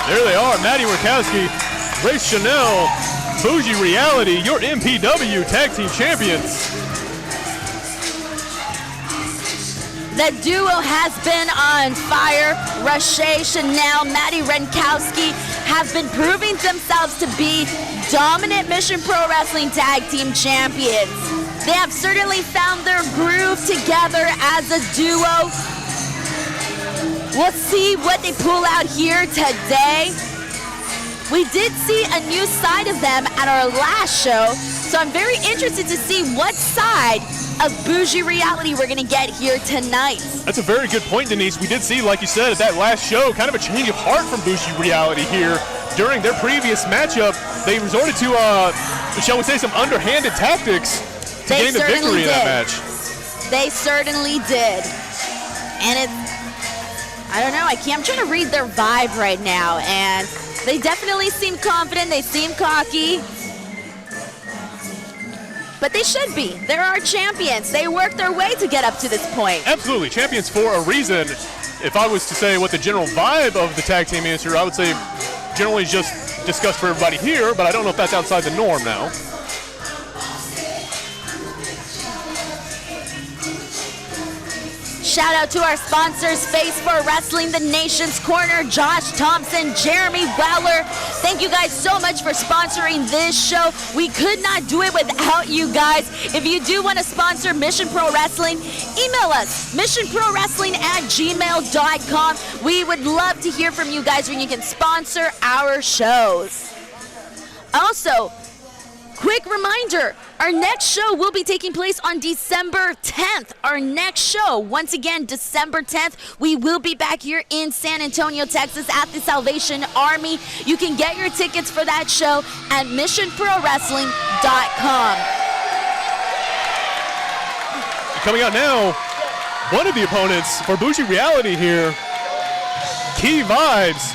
There they are, Madi Wrenkowski, Rache, Bougie Reality, your MPW Tag Team Champions. The duo has been on fire. Rache, Chanel, Madi Wrenkowski have been proving themselves to be dominant Mission Pro Wrestling Tag Team Champions. They have certainly found their groove together as a duo. We'll see what they pull out here today. We did see a new side of them at our last show, so I'm very interested to see what side of Bougie Reality we're going to get here tonight. That's a very good point, Denise. We did see, like you said, at that last show, kind of a change of heart from Bougie Reality here. During their previous matchup, they resorted to, shall we say, some underhanded tactics to gain the victory in that match. They certainly did. And it's, I don't know, I'm trying to read their vibe right now, and they definitely seem confident, they seem cocky. But they should be. They're our champions. They worked their way to get up to this point. Absolutely, champions for a reason. If I was to say what the general vibe of the tag team is here, I would say generally just discussed for everybody here, but I don't know if that's outside the norm now. Shout out to our sponsors, Face for Wrestling, The Nation's Corner, Josh Thompson, Jeremy Weller. Thank you guys so much for sponsoring this show. We could not do it without you guys. If you do want to sponsor Mission Pro Wrestling, email us, missionprowrestling@gmail.com. We would love to hear from you guys when you can sponsor our shows. Also, quick reminder, our next show will be taking place on December 10th. Our next show, once again, December 10th, we will be back here in San Antonio, Texas at the Salvation Army. You can get your tickets for that show at missionprowrestling.com. Coming out now, one of the opponents for Bougie Reality here, Key Vibez.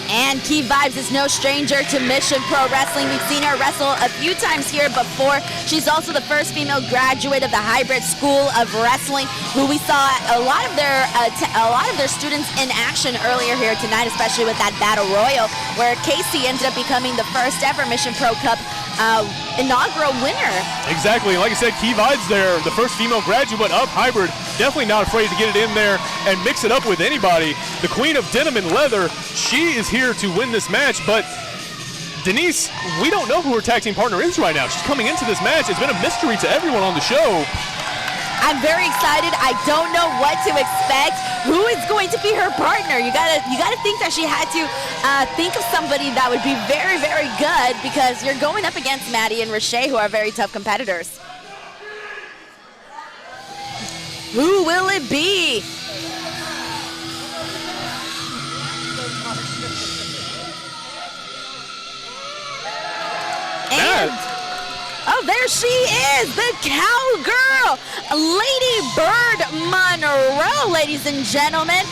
And Key Vibez is no stranger to Mission Pro Wrestling. We've seen her wrestle a few times here before. She's also the first female graduate of the Hybrid School of Wrestling, who we saw a lot of their students in action earlier here tonight, especially with that Battle Royal, where Casey ended up becoming the first ever Mission Pro Cup inaugural winner. Exactly, like I said, Key Vibez there, the first female graduate of Hybrid, definitely not afraid to get it in there and mix it up with anybody. The queen of denim and leather, she is here to win this match, but Denise, we don't know who her tag team partner is right now. She's coming into this match. It's been a mystery to everyone on the show. I'm very excited. I don't know what to expect. Who is going to be her partner? You gotta think that she had to think of somebody that would be very, very good, because you're going up against Madi and Rache, who are very tough competitors. Who will it be? And oh, there she is, the cowgirl, Lady Bird Monroe, ladies and gentlemen.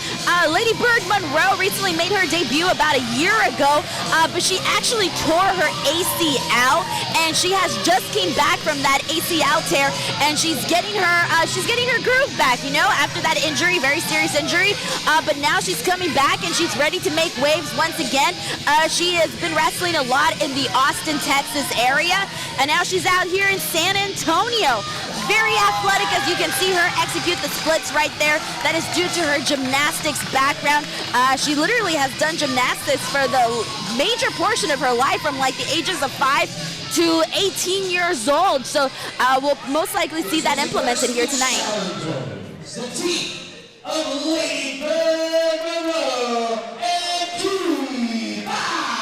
Lady Bird Monroe recently made her debut about a year ago, but she actually tore her ACL, and she has just came back from that ACL tear, and she's getting her groove back, you know, after that injury, very serious injury. But now she's coming back, and she's ready to make waves once again. She has been wrestling a lot in the Austin, Texas area, and now she's out here in San Antonio. Very athletic, as you can see her execute the splits right there. That is due to her gymnastics background. She literally has done gymnastics for the major portion of her life, from like the ages of 5 to 18 years old. So we'll most likely see that implemented here tonight. The team of Lady Bird Monroe and Key Vibez.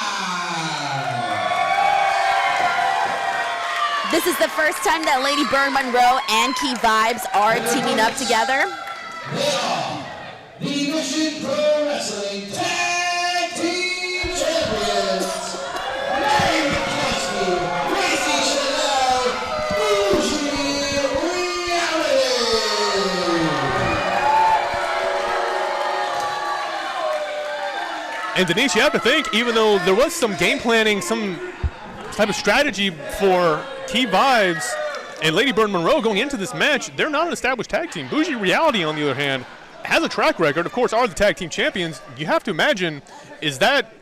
This is the first time that Lady Bird Monroe and Key Vibez are teaming up together. They are the Mission Pro Wrestling Tag Team Champions. Wrenkowski, Bougie Reality. And Denise, you have to think, even though there was some game planning, some type of strategy for Key Vibez And Lady Bird Monroe going into this match, they're not an established tag team. Bougie Reality, on the other hand, has a track record, of course, are the tag team champions. You have to imagine, is that,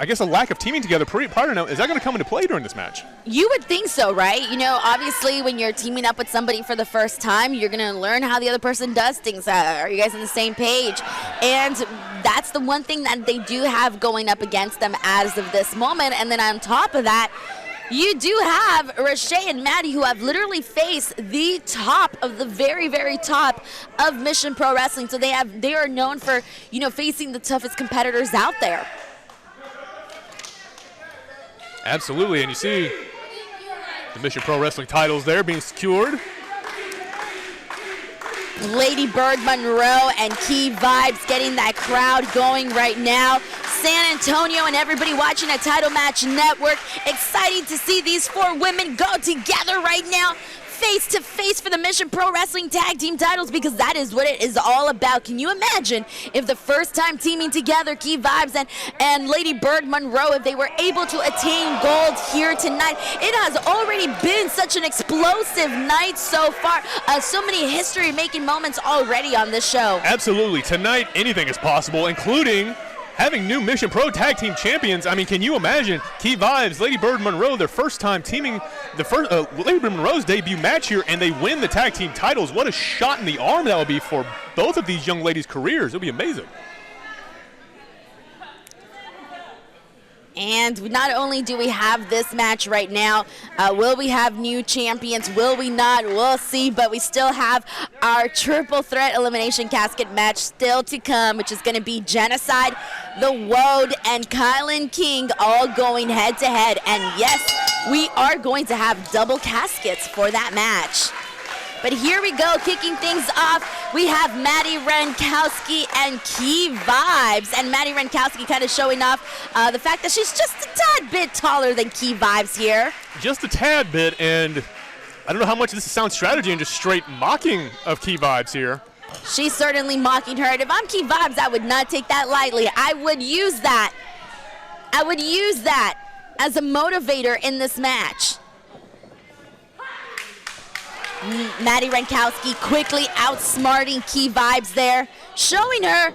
I guess, a lack of teaming together prior to now, is that going to come into play during this match? You would think so, right? You know, obviously when you're teaming up with somebody for the first time, you're going to learn how the other person does things. Are you guys on the same page? And that's the one thing that they do have going up against them as of this moment. And then on top of that, you do have Rache and Madi, who have literally faced the top of the very, very top of Mission Pro Wrestling. So they are known for, you know, facing the toughest competitors out there. Absolutely, and you see the Mission Pro Wrestling titles there being secured. Lady Bird Monroe and Key Vibez getting that crowd going right now. San Antonio and everybody watching at Title Match Network. Excited to see these 4 women go together right now, face to face for the Mission Pro Wrestling Tag Team titles, because that is what it is all about. Can you imagine if the first time teaming together, Key Vibez and Lady Bird Monroe, if they were able to attain gold here tonight? It has already been such an explosive night so far. So many history-making moments already on this show. Absolutely. Tonight, anything is possible, including having new Mission Pro Tag Team Champions. I mean, can you imagine Key Vibez, Lady Bird Monroe, their first time teaming, Lady Bird Monroe's debut match here, and they win the tag team titles. What a shot in the arm that would be for both of these young ladies' careers. It would be amazing. And not only do we have this match right now, will we have new champions? Will we not? We'll see, but we still have our triple threat elimination casket match still to come, which is going to be Genocide, The Woad, and Kylan King all going head to head. And yes, we are going to have double caskets for that match. But here we go, kicking things off. We have Madi Wrenkowski and Key Vibez. And Madi Wrenkowski kind of showing off the fact that she's just a tad bit taller than Key Vibez here. Just a tad bit, and I don't know how much this is sound strategy and just straight mocking of Key Vibez here. She's certainly mocking her. And if I'm Key Vibez, I would not take that lightly. I would use that. I would use that as a motivator in this match. Madi Wrenkowski quickly outsmarting Key Vibez there, showing her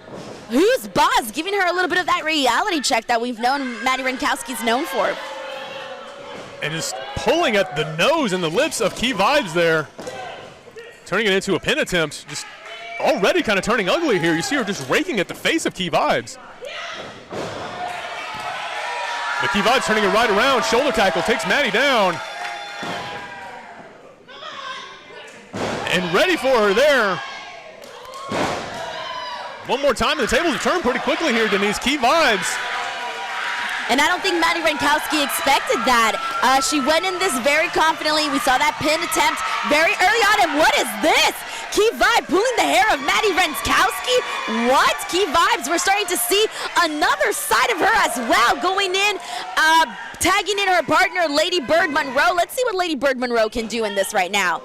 who's boss, giving her a little bit of that reality check that we've known Madi Wrenkowski's known for. And just pulling at the nose and the lips of Key Vibez there, turning it into a pin attempt, just already kind of turning ugly here. You see her just raking at the face of Key Vibez. But Key Vibez turning it right around, shoulder tackle, takes Madi down. And ready for her there. One more time, and the tables turn pretty quickly here, Denise. Key Vibez. And I don't think Madi Wrenkowski expected that. She went in this very confidently. We saw that pin attempt very early on, and what is this? Key Vibez pulling the hair of Madi Wrenkowski? What? Key Vibez, we're starting to see another side of her as well, going in, tagging in her partner, Lady Bird Monroe. Let's see what Lady Bird Monroe can do in this right now.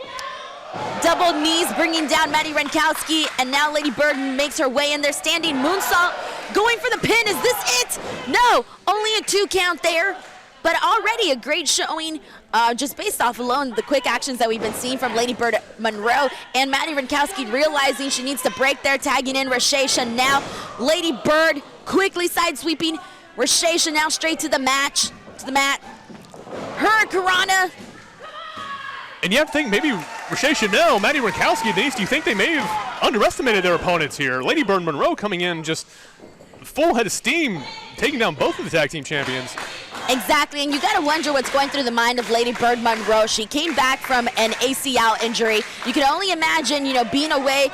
Double knees bringing down Madi Wrenkowski, and now Lady Bird makes her way in there, standing moonsault, going for the pin. Is this it? No, only a 2 count there, but already a great showing just based off alone the quick actions that we've been seeing from Lady Bird Monroe, and Madi Wrenkowski realizing she needs to break there, tagging in Rache now. Lady Bird quickly side sweeping Rache now straight to the mat. Hurricanrana. And you have to think maybe Rache Chanel, Madi Wrenkowski, Denise, do you think they may have underestimated their opponents here? Lady Bird Monroe coming in just full head of steam, taking down both of the tag team champions. Exactly, and you got to wonder what's going through the mind of Lady Bird Monroe. She came back from an ACL injury. You can only imagine, being away,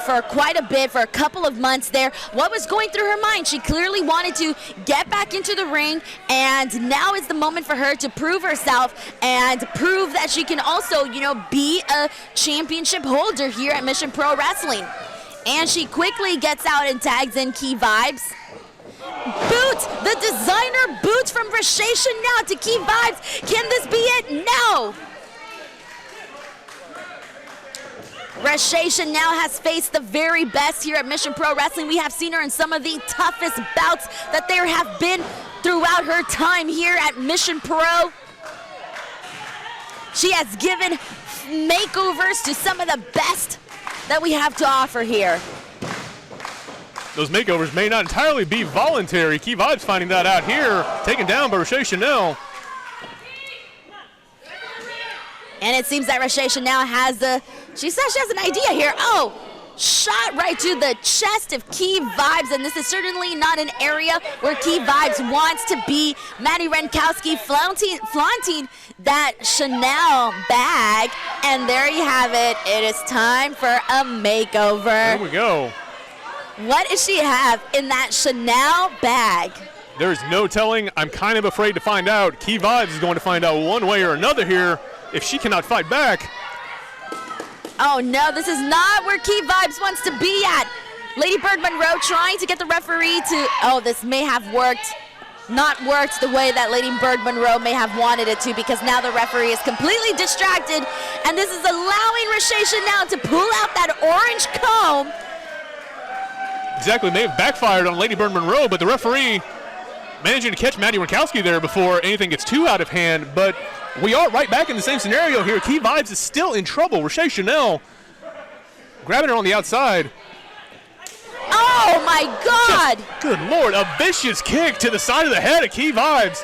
for quite a bit, for a couple of months there. What was going through her mind? She clearly wanted to get back into the ring, and now is the moment for her to prove herself and prove that she can also, be a championship holder here at Mission Pro Wrestling. And she quickly gets out and tags in Key Vibez. Boot, the designer boot from Rache now to Key Vibez. Can this be it? No. Rache now has faced the very best here at Mission Pro Wrestling. We have seen her in some of the toughest bouts that there have been throughout her time here at Mission Pro. She has given makeovers to some of the best that we have to offer here. Those makeovers may not entirely be voluntary. Key Vibez finding that out here. Taken down by Rache Chanel. And it seems that Rache Chanel she says she has an idea here. Oh, shot right to the chest of Key Vibez, and this is certainly not an area where Key Vibez wants to be. Madi Wrenkowski flaunting that Chanel bag, and there you have it. It is time for a makeover. There we go. What does she have in that Chanel bag? There's no telling. I'm kind of afraid to find out. Key Vibez is going to find out one way or another here if she cannot fight back. Oh no, this is not where Key Vibez wants to be at. Lady Bird Monroe trying to get the referee to, oh, this may have not worked the way that Lady Bird Monroe may have wanted it to, because now the referee is completely distracted, and this is allowing Rache Chanel to pull out that orange comb. Exactly, may have backfired on Lady Bird Monroe, but the referee managing to catch Madi Wrenkowski there before anything gets too out of hand. But we are right back in the same scenario here. Key Vibez is still in trouble. Rache Chanel grabbing her on the outside. Oh my God! Good Lord, a vicious kick to the side of the head of Key Vibez.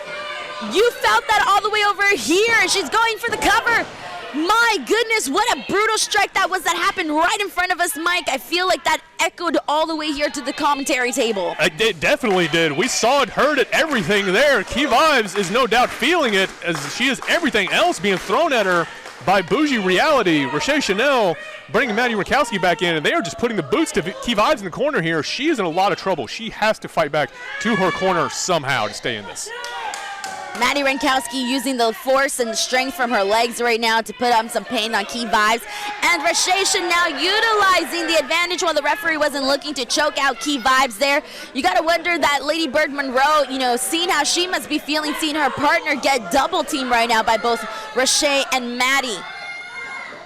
You felt that all the way over here, and she's going for the cover. My goodness, what a brutal strike that was that happened right in front of us, Mike. I feel like that echoed all the way here to the commentary table. It definitely did. We saw it, heard it, everything there. Key Vibez is no doubt feeling it, as she is everything else being thrown at her by Bougie Reality. Rache Chanel bringing Madi Wrenkowski back in, and they are just putting the boots to Key Vibez in the corner here. She is in a lot of trouble. She has to fight back to her corner somehow to stay in this. Madi Wrenkowski using the force and the strength from her legs right now to put on some pain on Key Vibez. And Rache Chanel utilizing the advantage while the referee wasn't looking to choke out Key Vibez there. You got to wonder that Lady Bird Monroe, seeing how she must be feeling, seeing her partner get double teamed right now by both Rache and Madi.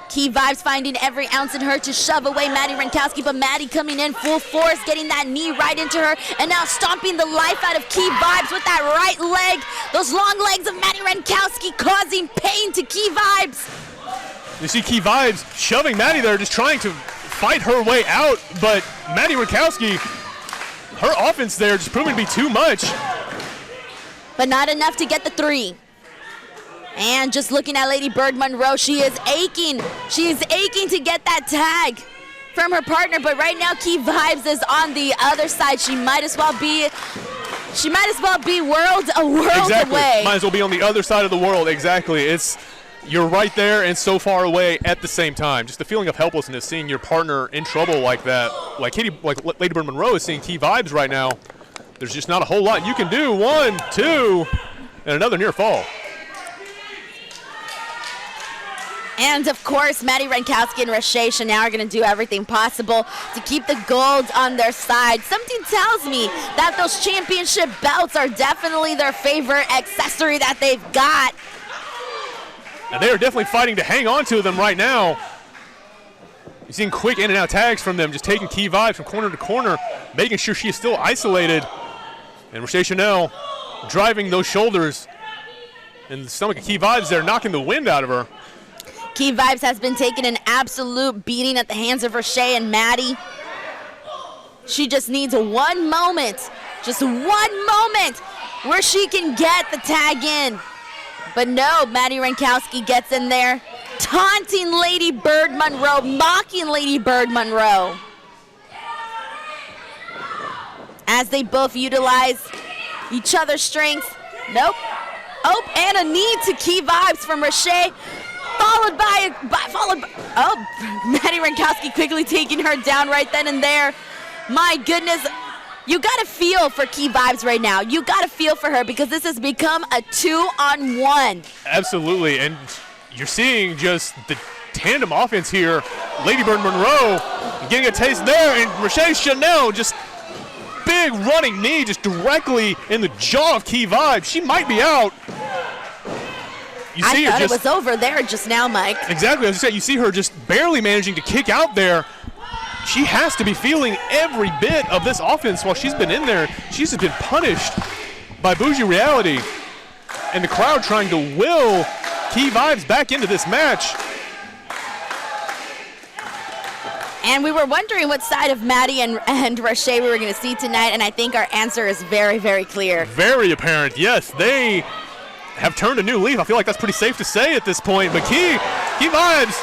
Key Vibez finding every ounce in her to shove away Madi Wrenkowski, but Madi coming in full force, getting that knee right into her, and now stomping the life out of Key Vibez with that right leg. Those long legs of Madi Wrenkowski causing pain to Key Vibez. You see Key Vibez shoving Madi there, just trying to fight her way out, but Madi Wrenkowski, her offense there just proving to be too much. But not enough to get the three. And just looking at Lady Bird Monroe, she is aching. She is aching to get that tag from her partner. But right now, Key Vibez is on the other side. She might as well be worlds away. Might as well be on the other side of the world. Exactly. You're right there and so far away at the same time. Just the feeling of helplessness, seeing your partner in trouble like that, like Lady Bird Monroe is seeing Key Vibez right now. There's just not a whole lot you can do. 1, 2, and another near fall. And, of course, Madi Wrenkowski and Rache Chanel are going to do everything possible to keep the gold on their side. Something tells me that those championship belts are definitely their favorite accessory that they've got. And they are definitely fighting to hang on to them right now. You're seeing quick in and out tags from them, just taking Key Vibez from corner to corner, making sure she is still isolated. And Rache Chanel driving those shoulders in the stomach of Key Vibez there, knocking the wind out of her. Key Vibez has been taking an absolute beating at the hands of Rache and Madi. She just needs one moment where she can get the tag in. But no, Madi Wrenkowski gets in there, taunting Lady Bird Monroe, mocking Lady Bird Monroe. As they both utilize each other's strength. Nope. Oh, and a knee to Key Vibez from Rache. Followed by Madi Wrenkowski quickly taking her down right then and there. My goodness, you got to feel for Key Vibez right now. You got to feel for her because this has become a 2-on-1. Absolutely, and you're seeing just the tandem offense here. Lady Bird Monroe getting a taste there, and Rache Chanel just big running knee just directly in the jaw of Key Vibez. She might be out. I thought it was over there just now, Mike. Exactly. As I said, you see her just barely managing to kick out there. She has to be feeling every bit of this offense while she's been in there. She's just been punished by Bougie Reality. And the crowd trying to will Key Vibez back into this match. And we were wondering what side of Madi and Rache we were going to see tonight, and I think our answer is very, very clear. Very apparent, yes. They have turned a new leaf. I feel like that's pretty safe to say at this point. But Key Vibez.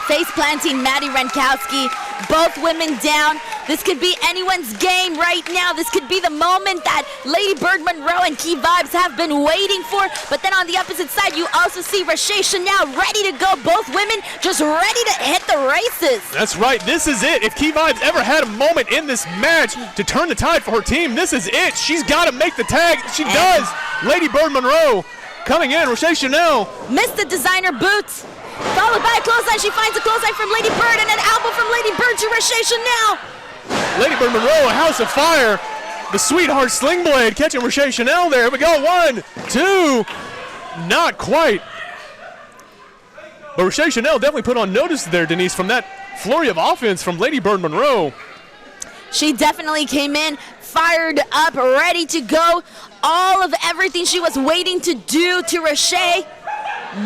Face planting Madi Wrenkowski, both women down. This could be anyone's game right now. This could be the moment that Lady Bird Monroe and Key Vibez have been waiting for. But then on the opposite side, you also see Rache Chanel ready to go. Both women just ready to hit the races. That's right. This is it. If Key Vibez ever had a moment in this match to turn the tide for her team, this is it. She's got to make the tag. She does. Lady Bird Monroe coming in. Rache Chanel. Missed the designer boots. Followed by a clothesline. She finds a clothesline from Lady Bird and an elbow from Lady Bird to Rache Chanel. Lady Bird Monroe, a house of fire. The sweetheart sling blade catching Rache Chanel there. Here we go. 1, 2. Not quite. But Rache Chanel definitely put on notice there, Denise, from that flurry of offense from Lady Bird Monroe. She definitely came in fired up, ready to go. All of everything she was waiting to do to Rache.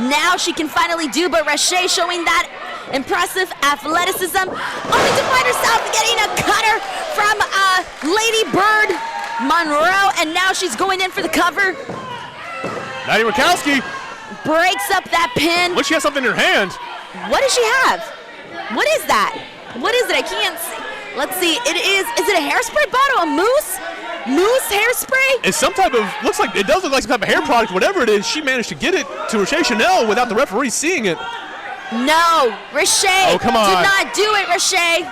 Now she can finally do, but Rache showing that impressive athleticism, only to find herself getting a cutter from Lady Bird Monroe, and now she's going in for the cover. Madi Wrenkowski breaks up that pin. She has something in her hand. What does she have? What is that? What is it? I can't see. Let's see. Is it a hairspray bottle? A mousse? Mousse hairspray? It's some type of, it does look like some type of hair product. Whatever it is, she managed to get it to Rache Chanel without the referee seeing it. No, Rache come on. did not do it, Rache.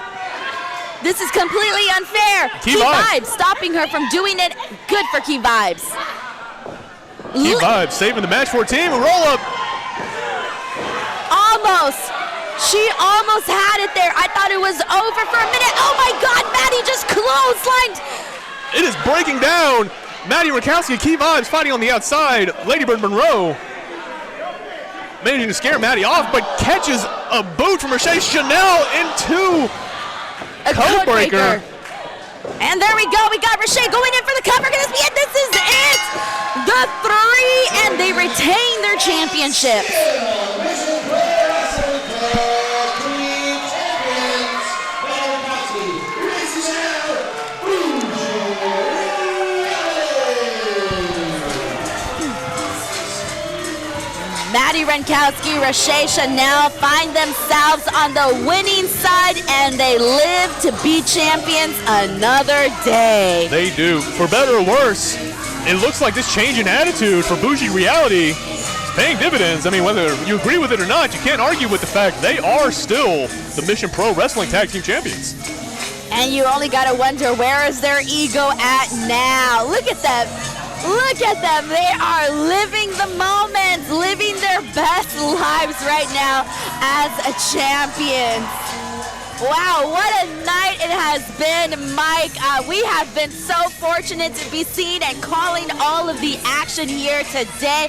This is completely unfair. Key Vibez stopping her from doing it. Good for Key Vibez. Key Vibez saving the match for her team. A roll up. Almost. She almost had it there. I thought it was over for a minute. Oh my God, Madi just clotheslined. It is breaking down. Madi Wrenkowski, Key Vibez fighting on the outside. Lady Bird Monroe managing to scare Madi off, but catches a boot from Rache Chanel into a code breaker. And there we go. We got Rache going in for the cover. Can this be it? This is it. The 3, and they retain their championship. Madi Wrenkowski, Rache Chanel find themselves on the winning side, and they live to be champions another day. They do. For better or worse, it looks like this change in attitude for Bougie Reality is paying dividends. I mean, whether you agree with it or not, you can't argue with the fact they are still the Mission Pro Wrestling Tag Team Champions. And you only gotta wonder, where is their ego at now? Look at them. Look at them. They are living the moments, living their best lives right now as a champions. Wow, what a night it has been, Mike. We have been so fortunate to be seen and calling all of the action here today.